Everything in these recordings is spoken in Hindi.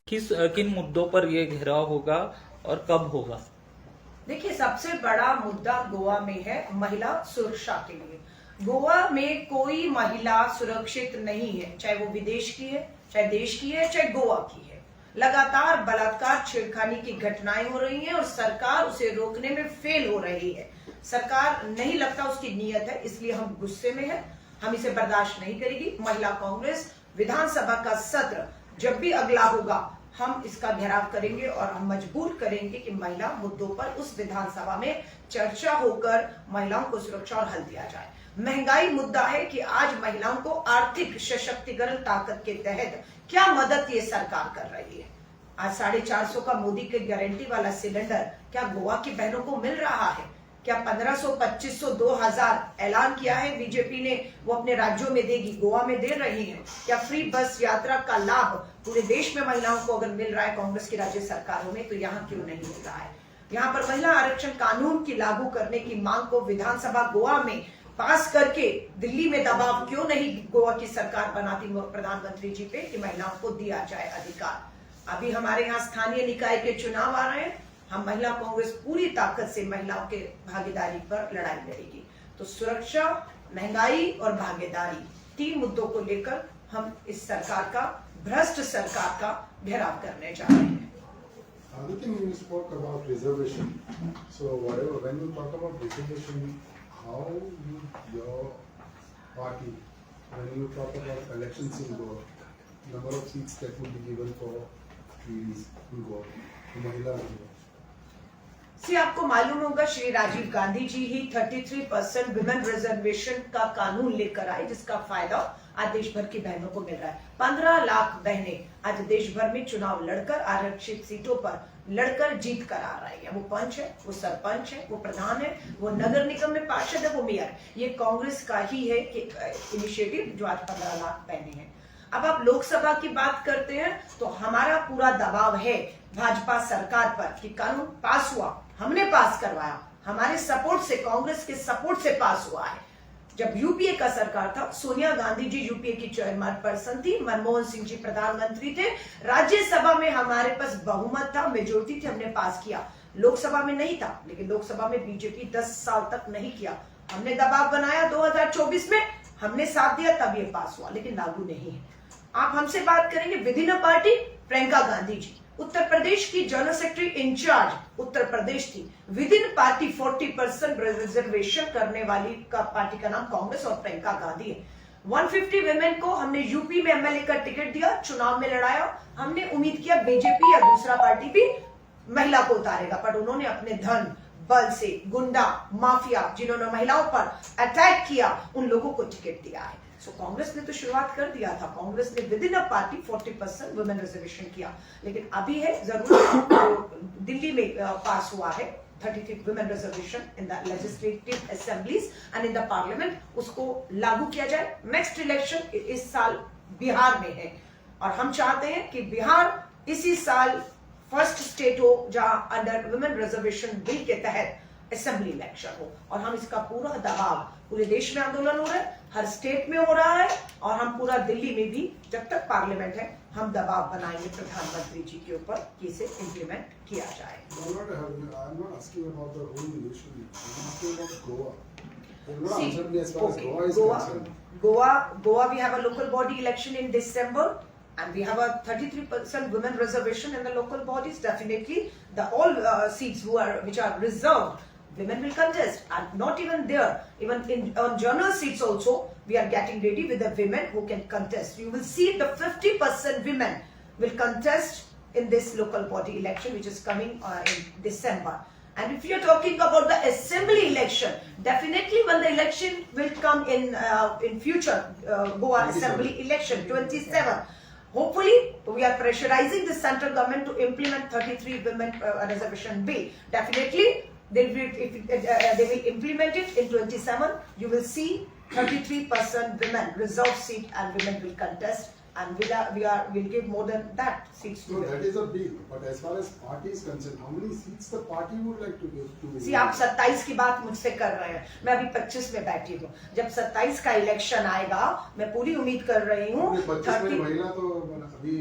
किन मुद्दों पर ये घेराव होगा और कब होगा? देखिए, सबसे बड़ा मुद्दा गोवा में है महिला सुरक्षा के लिए। गोवा में कोई महिला सुरक्षित नहीं है, चाहे वो विदेश की है, चाहे देश की है, चाहे गोवा की है। लगातार बलात्कार, छेड़खानी की घटनाएं हो रही हैं और सरकार उसे रोकने में फेल हो रही है। सरकार नहीं लगता उसकी नीयत है, इसलिए हम गुस्से में हैं। हम इसे बर्दाश्त नहीं करेगी। महिला कांग्रेस विधानसभा का सत्र जब भी अगला होगा, हम इसका घेराव करेंगे और हम मजबूर करेंगे कि महिला मुद्दों पर उस विधानसभा में चर्चा होकर महिलाओं को सुरक्षा और हल दिया जाए। महंगाई मुद्दा है कि आज महिलाओं को आर्थिक सशक्तिकरण ताकत के तहत क्या मदद ये सरकार कर रही है। आज 450 का मोदी के गारंटी वाला सिलेंडर क्या गोवा की बहनों को मिल रहा है? क्या 1500, 2500, 2000 ऐलान किया है बीजेपी ने, वो अपने राज्यों में देगी, गोवा में दे रही है? क्या फ्री बस यात्रा का लाभ पूरे देश में महिलाओं को अगर मिल रहा है कांग्रेस की राज्य सरकारों में, तो यहाँ क्यों नहीं मिल रहा है? यहाँ पर महिला आरक्षण कानून की लागू करने की मांग को विधानसभा गोवा में पास करके दिल्ली में दबाव क्यों नहीं गोवा की सरकार बनाती प्रधानमंत्री जी पे कि महिलाओं को दिया जाए अधिकार। अभी हमारे यहाँ स्थानीय निकाय के चुनाव आ रहे हैं। हम महिला कांग्रेस पूरी ताकत से महिलाओं के भागीदारी पर लड़ाई लड़ेगी। तो सुरक्षा, महंगाई और भागीदारी, 3 मुद्दों को लेकर हम इस सरकार का, भ्रष्ट सरकार का घेराव करने जा रहे हैं। Other thing you spoke about reservation. So whatever, when you talk about reservation, how your party, when you talk about elections in Goa, number of seats that would be given for ladies in Goa, for Mahila in Goa. आपको मालूम होगा श्री राजीव गांधी जी ही 33% विमेन रिजर्वेशन का कानून लेकर आए, जिसका फायदा आज देश भर की बहनों को मिल रहा है। 15 लाख बहनें आज देश भर में चुनाव लड़कर, आरक्षित सीटों पर लड़कर जीत कर आ रही है। वो पंच है, वो सरपंच है, वो प्रधान है, वो नगर निगम में पार्षद है, वो मेयर। ये कांग्रेस का ही है कि इनिशिएटिव जो आज 15 लाख बहनें हैं। अब आप लोकसभा की बात करते हैं तो हमारा पूरा दबाव है भाजपा सरकार पर कि कानून पास हुआ, हमने पास करवाया, हमारे सपोर्ट से, कांग्रेस के सपोर्ट से पास हुआ है। जब यूपीए का सरकार था, सोनिया गांधी जी यूपीए की चेयरमैन पर्सन थी, मनमोहन सिंह जी प्रधानमंत्री थे, राज्यसभा में हमारे पास बहुमत था, मेजोरिटी थी, हमने पास किया। लोकसभा में नहीं था, लेकिन लोकसभा में बीजेपी 10 साल तक नहीं किया। हमने दबाव बनाया 2024 में, हमने साथ दिया, तब ये पास हुआ, लेकिन लागू नहीं है। आप हमसे बात करेंगे within party, Priyanka Gandhi ji Uttar Pradesh की general secretary in charge Uttar Pradesh थी। विद इन पार्टी 40% रिजर्वेशन करने वाली का पार्टी का नाम कांग्रेस और प्रियंका गांधी है। 150 विमेन को हमने यूपी में एमएलए का टिकट दिया, चुनाव में लड़ाया। हमने उम्मीद किया बीजेपी या दूसरा पार्टी भी महिला को उतारेगा, पर उन्होंने अपने धन बल से, गुंडा माफिया जिन्होंने महिलाओं पर अटैक किया, उन लोगों को टिकट दिया है। सो कांग्रेस ने तो शुरुआत कर दिया था, कांग्रेस ने with in a party 40% women reservation किया, लेकिन अभी है जरूर दिल्ली में पास हुआ है 33 women reservation in the legislative assemblies and in the parliament, उसको लागू किया जाए। नेक्स्ट इलेक्शन इस साल बिहार में है और हम चाहते हैं कि बिहार इसी साल फर्स्ट स्टेट हो जहां अंडर वुमेन रिजर्वेशन बिल के तहत असेंबली इलेक्शन हो। और हम इसका पूरा दबाव, पूरे देश में आंदोलन हो रहा है, हर स्टेट में हो रहा है, और हम पूरा दिल्ली में भी जब तक पार्लियामेंट है हम दबाव बनाएंगे प्रधानमंत्री जी के ऊपर कि इसे इम्प्लीमेंट किया जाए। Goa we have a local body election in December. And we have a 33% women reservation in the local bodies. Definitely, the all seats which are reserved, women will contest. And not even there, even on general seats also, we are getting ready with the women who can contest. You will see the 50% women will contest in this local body election, which is coming in December. And if you are talking about the assembly election, definitely when the election will come in future, Goa assembly election 27. Hopefully, we are pressurizing the central government to implement 33 women reservation bill. Definitely, they will implement it in 27. You will see 33% women reserve seat and women will contest, and we'll give more than that seats to women. That is a bill, but as far as party is concerned, how many seats the party would like to give to? See, आप 27 की बात मुझसे कर रहे हैं, मैं अभी 25 में बैठी हूँ। जब 27 का इलेक्शन आएगा, मैं पूरी उम्मीद कर रही हूँ। 25 में महिला तो अभी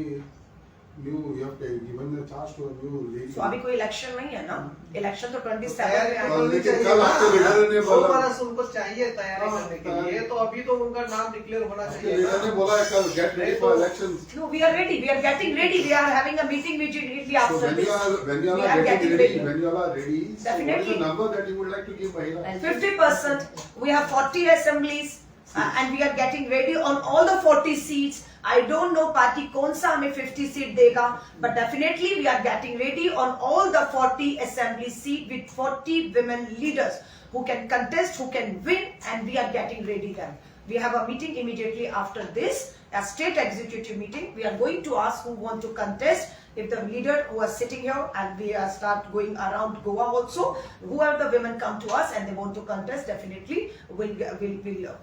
you have given the charge to a new lady. तो अभी कोई इलेक्शन नहीं है ना, इलेक्शन तो 27 तैयारी में और है। लेकिन कल आपके लीडर ने 2 बोला, बरस उनको चाहिए तैयारी करने के लिए, तो अभी तो उनका नाम डिक्लेयर होना आपके चाहिए लीडर ने बोला है कल get ready for elections. No, we are ready. We are getting ready. We are having a meeting immediately So after when this. you We all are getting ready, when you all are ready, so what is Definitely. the number that you would like to give Mahila? 50%. We have 40 assemblies and we are getting ready on all the 40 seats. I don't know party कौन सा हमें 50 seat देगा, but definitely we are getting ready on all the 40 assembly seat with 40 women leaders who can contest, who can win, and we are getting ready then. We have a meeting immediately after this, a state executive meeting. We are going to ask who want to contest. If the leader who are sitting here, and we start going around Goa also, whoever the women come to us and they want to contest, definitely will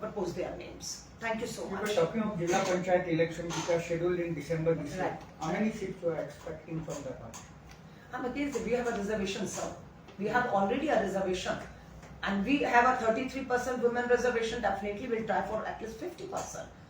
propose their names. Thank you so We were much. talking of Jilla Panchayat election which are scheduled in December this year. Right. How many seats you are expecting from that one? I'm against it. We have a reservation, sir. We have already a reservation. And we have a 33% women reservation. Definitely we'll try for at least 50%.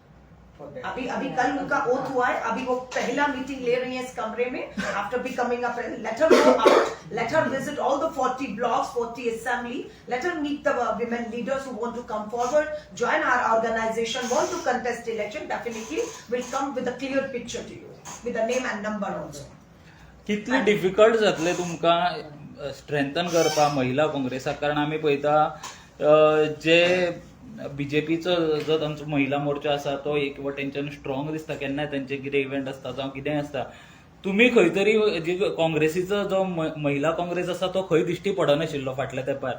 For that. अभी कल उनका ओथ हुआ है, अभी वो पहला मीटिंग ले रही है इस कमरे में. After becoming a president, let her go out, let her visit all the 40 blocks, 40 assembly, let her meet the women leaders who want to come forward, join our organization, want to contest election. Definitely will come with a clear picture to you, with a name and number also. कितले डिफिकल्ट जातले तुमकां स्ट्रेंथन करपा महिला काँग्रेसाक, कारण आमी पळयता जे बीजेपीचो जो तांचो महिला मोर्चा आसा तो एक वटेनच्यान स्ट्रॉंग दिसता, केन्नाय तांचे कितें इव्हेंट आसता जावं कितेंय आसता. तुमी खंय तरी जी काँग्रेसीचो जो महिला काँग्रेस आसा तो खंय दिश्टी पडनाशिल्लो फाटल्या तेंपार.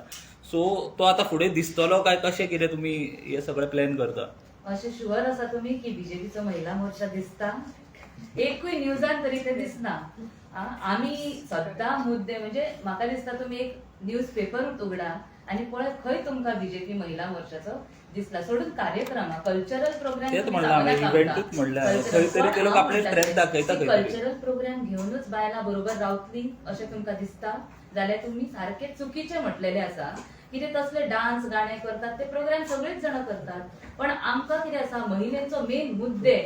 सो तो आतां फुडें दिसतलो काय कशें कितें तुमी हे सगळें प्लॅन करता? अशें शुअर आसा तुमी की बीजेपीचो महिला मोर्चा दिसता? एकूय न्यूजान तरी ते दिसना. आमी सद्दां मुद्दे म्हणजे म्हाका दिसता तुमी एक न्यूज पेपर उगडा आणि पळय खंय तुमकां बीजेपी महिला मोर्चाचो दिसला. सोडून कार्यक्रम कल्चरल प्रोग्राम तेच म्हणलं आम्ही, इव्हेंटूच म्हणल्यार खंय तरी ते लोक आपले स्ट्रेंथ दाखयता खंय तरी. कल्चरल प्रोग्राम घेऊनच बायलां बरोबर रावतली अशें तुमकां दिसता जाल्यार तुम्ही सारखे चुकीचे म्हटलेले आसा. कितें तसले डान्स गाणे करतात ते प्रोग्राम सगळेच जण करतात, पण आमकां कितें आसा महिलेंचो मेन मुद्दे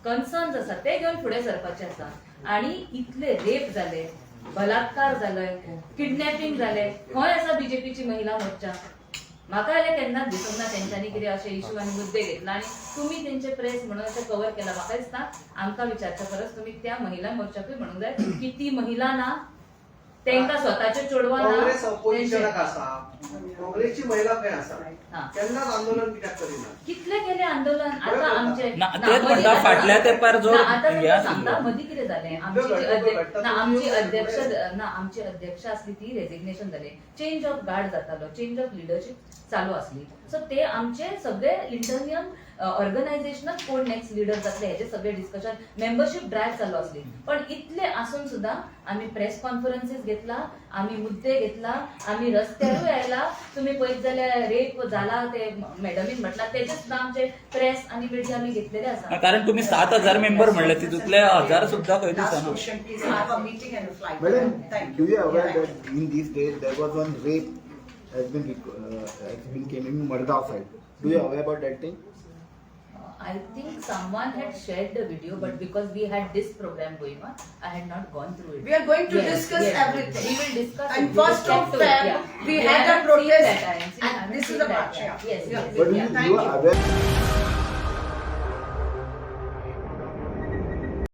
कन्सर्न्स आसा ते घेऊन फुडें सरपाचे आसा. आणि इतले रेप जाले, बलात्कार जाले, किडनॅपिंग जाले, खंय आसा बीजेपीची महिला मोर्चा? म्हाका जाल्यार केन्नाच दिसूंक ना तेंच्यांनी कितें अशे इश्यू आनी मुद्दे घेतला आनी तुमी तेंचे प्रेस म्हणून अशें कव्हर केला. म्हाका दिसता आमकां विचारच्या परस तुमी त्या महिला मोर्चाकूय म्हणूंक जाय की ती महिला ना, तेंका स्वताचे चेडवां ना. काँग्रेस अपोजिशनाक आसा, काँग्रेसची महिला खंय आसा, हा. केन्नाच आंदोलन कित्याक करिना? कितले केले आंदोलन आतां आमचे ना, तेच म्हणटा फाटल्या तेंपार जो आता हे ते आशिल्लो. सांगता मदीं कितें जालें, आमची अध्यक्ष आसली ती रेजिग्नेशन जाले, चेंज ऑफ गार्ड जातालो, चेंज ऑफ लिडरशिप चालू आसली. सो ते आमचे सगळे इंटरनियम ऑर्गनायझेशनल कोण नेक्स्ट लिडर जातले हेचे सगळे डिस्कशन, मेंबरशिप ड्रायव्ह चालू असली. पण इतले आसून सुद्धा आम्ही प्रेस कॉन्फरन्सीस घेतला, आम्ही मुद्दे घेतला, आम्ही रस्त्यारूय आयला. तुम्ही पळयत जाल्यार रेप जाला ते मॅडमीन म्हटला तेचे सुद्धा आमचे प्रेस आणि मीडिया आम्ही घेतलेले आसा. कारण तुम्ही 7,000 मेंबर म्हणले, तितूंतले 1,000 सुद्धा खंय Last दिसना. question, please. I have a meeting and a flight. Madam, Thank do you aware Yeah. that in these days there was one rape has been came in Madgaon side? Do you aware about that thing? I think someone had shared the video, but because we had this program going on, I had not gone through it. We are going to Yes, discuss yes. everything. We will discuss And it. We will first get of to it, Feb, yeah. we I had a haven't seen protest that. I haven't seen- I and haven't this is seen the that, march, yeah. yeah. Yes, Yeah. yes, But yeah. Thank you you. are aware.